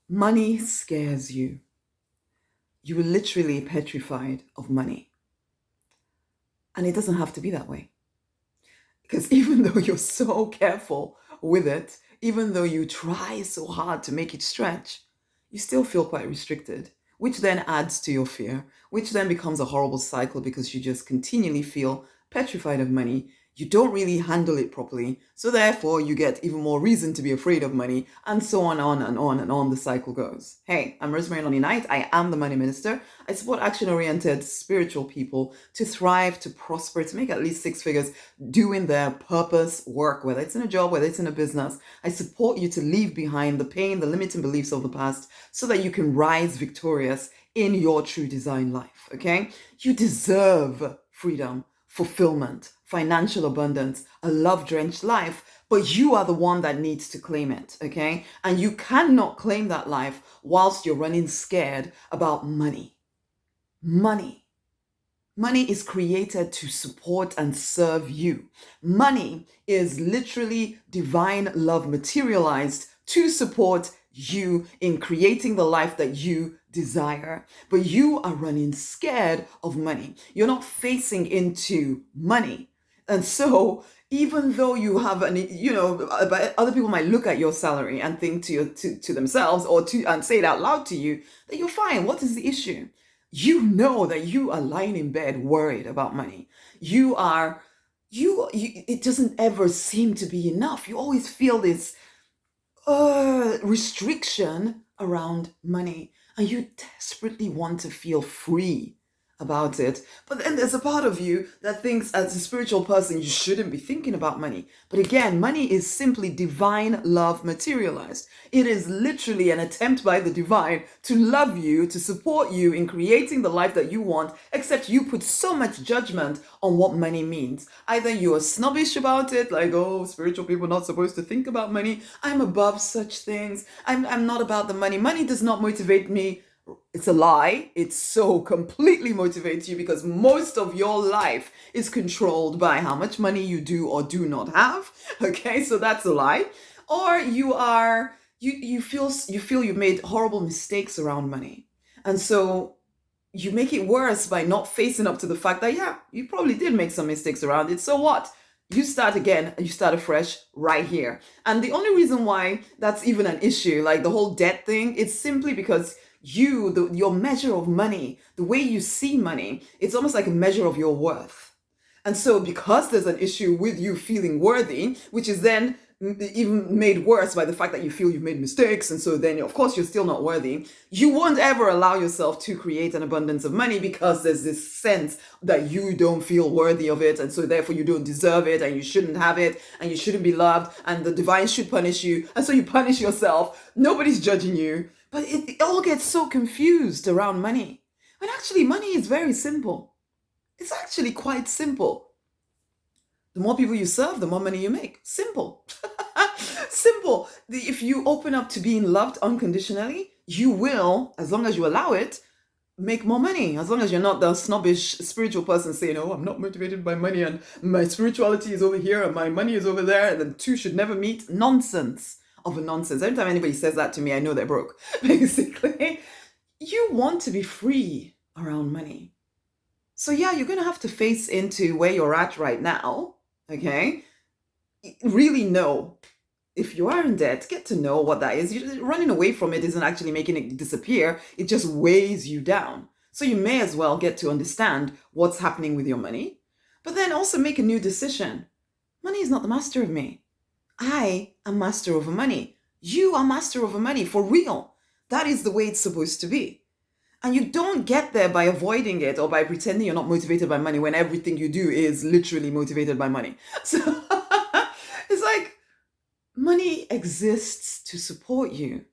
Money scares you. You are literally petrified of money. And it doesn't have to be that way. Because even though you're so careful with it, even though you try so hard to make it stretch, you still feel quite restricted, which then adds to your fear, which then becomes a horrible cycle because you just continually feel petrified of money. You don't really handle it properly, so therefore you get even more reason to be afraid of money, and so on and on and on the cycle goes. Hey, I'm Rosemary Nonny Knight. I am the Money Minister. I support action-oriented spiritual people to thrive, to prosper, to make at least six figures doing their purpose work, whether it's in a job, whether it's in a business. I support you to leave behind the pain, the limiting beliefs of the past so that you can rise victorious in your true design life, okay? You deserve freedom, fulfillment, financial abundance, a love-drenched life, but you are the one that needs to claim it, okay? And you cannot claim that life whilst you're running scared about money. Money. Money is created to support and serve you. Money is literally divine love materialized to support you in creating the life that you desire. But you are running scared of money. You're not facing into money. And so, even though you have other people might look at your salary and think to themselves and say it out loud to you that you're fine. What is the issue? You know that you are lying in bed worried about money. It doesn't ever seem to be enough. You always feel this restriction around money, and you desperately want to feel free about it. But then there's a part of you that thinks as a spiritual person you shouldn't be thinking about money. But again, money is simply divine love materialized. It is literally an attempt by the divine to love you, to support you in creating the life that you want, except you put so much judgment on what money means. Either you are snobbish about it, like, oh, spiritual people are not supposed to think about money. I'm above such things. I'm not about the money. Money does not motivate me. It's a lie. It so completely motivates you because most of your life is controlled by how much money you do or do not have. Okay, so that's a lie. Or you feel you've made horrible mistakes around money. And so you make it worse by not facing up to the fact that, yeah, you probably did make some mistakes around it. So what? You start again, you start afresh right here. And the only reason why that's even an issue, like the whole debt thing, it's simply because your measure of money, the way you see money, it's almost like a measure of your worth. And so because there's an issue with you feeling worthy, which is then even made worse by the fact that you feel you've made mistakes, and so then of course you're still not worthy, you won't ever allow yourself to create an abundance of money because there's this sense that you don't feel worthy of it, and so therefore you don't deserve it, and you shouldn't have it, and you shouldn't be loved, and the divine should punish you, and so you punish yourself. Nobody's judging you. But it all gets so confused around money. When actually money is very simple. It's actually quite simple. The more people you serve, the more money you make. Simple. Simple. If you open up to being loved unconditionally, you will, as long as you allow it, make more money. As long as you're not the snobbish spiritual person saying, oh, I'm not motivated by money and my spirituality is over here and my money is over there and the two should never meet. Nonsense. Of a nonsense. Every time anybody says that to me, I know they're broke. Basically, you want to be free around money. So yeah, you're going to have to face into where you're at right now, okay? Really know. If you are in debt, get to know what that is. Running away from it isn't actually making it disappear. It just weighs you down. So you may as well get to understand what's happening with your money, but then also make a new decision. Money is not the master of me. I am master over money. You are master over money for real. That is the way it's supposed to be. And you don't get there by avoiding it or by pretending you're not motivated by money when everything you do is literally motivated by money. So it's like money exists to support you.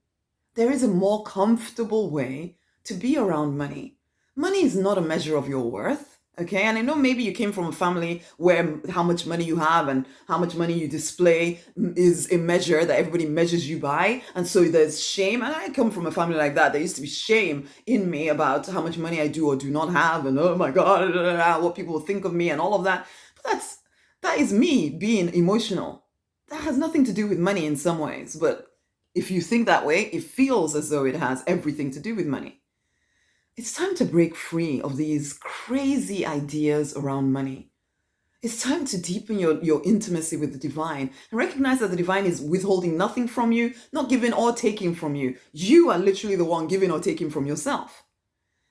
There is a more comfortable way to be around money. Money is not a measure of your worth. Okay, and I know maybe you came from a family where how much money you have and how much money you display is a measure that everybody measures you by. And so there's shame. And I come from a family like that. There used to be shame in me about how much money I do or do not have. And oh my God, what people will think of me and all of that. But that is me being emotional. That has nothing to do with money in some ways. But If you think that way, it feels as though it has everything to do with money. It's time to break free of these crazy ideas around money. It's time to deepen your intimacy with the divine and recognize that the divine is withholding nothing from you, not giving or taking from you. You are literally the one giving or taking from yourself.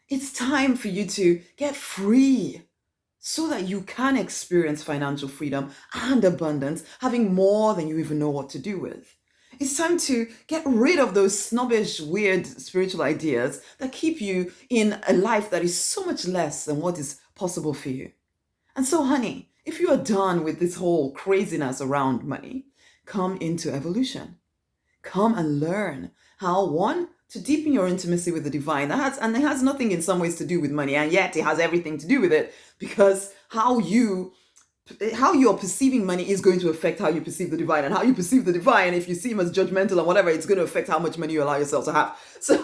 It's time for you to get free so that you can experience financial freedom and abundance, having more than you even know what to do with. It's time to get rid of those snobbish, weird spiritual ideas that keep you in a life that is so much less than what is possible for you. And so, honey, if you are done with this whole craziness around money, come into evolution. Come and learn how, one, to deepen your intimacy with the divine. And it has nothing in some ways to do with money, and yet it has everything to do with it, because how you're perceiving money is going to affect how you perceive the divine, and how you perceive the divine, if you see him as judgmental and whatever, it's going to affect how much money you allow yourself to have. So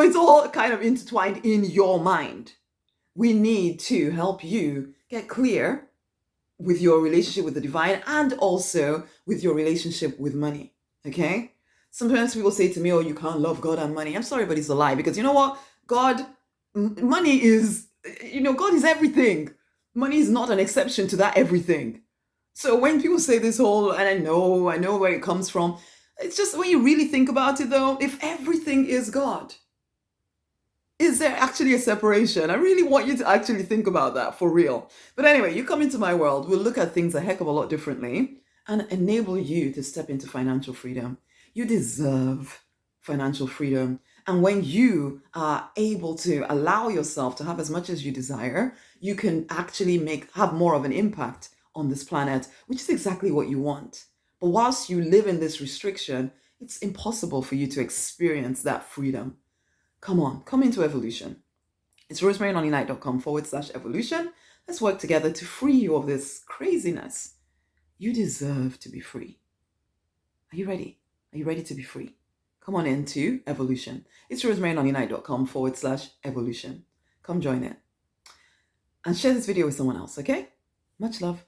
it's all kind of intertwined in your mind. We need to help you get clear with your relationship with the divine and also with your relationship with money. Okay? Sometimes people say to me, oh, you can't love God and money. I'm sorry, but it's a lie, because you know what? Money is, God is everything. Money is not an exception to that everything. So when people say this whole, and I know where it comes from, it's just when you really think about it though, if everything is God, is there actually a separation? I really want you to actually think about that for real. But anyway, you come into my world, we'll look at things a heck of a lot differently and enable you to step into financial freedom. You deserve financial freedom. And when you are able to allow yourself to have as much as you desire, you can actually have more of an impact on this planet, which is exactly what you want. But whilst you live in this restriction, it's impossible for you to experience that freedom. Come into evolution. It's rosemarynonnyknight.com/evolution. Let's work together to free you of this craziness. You deserve to be free. Are you ready? Are you ready to be free? Come on into evolution. It's rosemarynonnyknight.com/evolution. Come join it. And share this video with someone else, okay? Much love.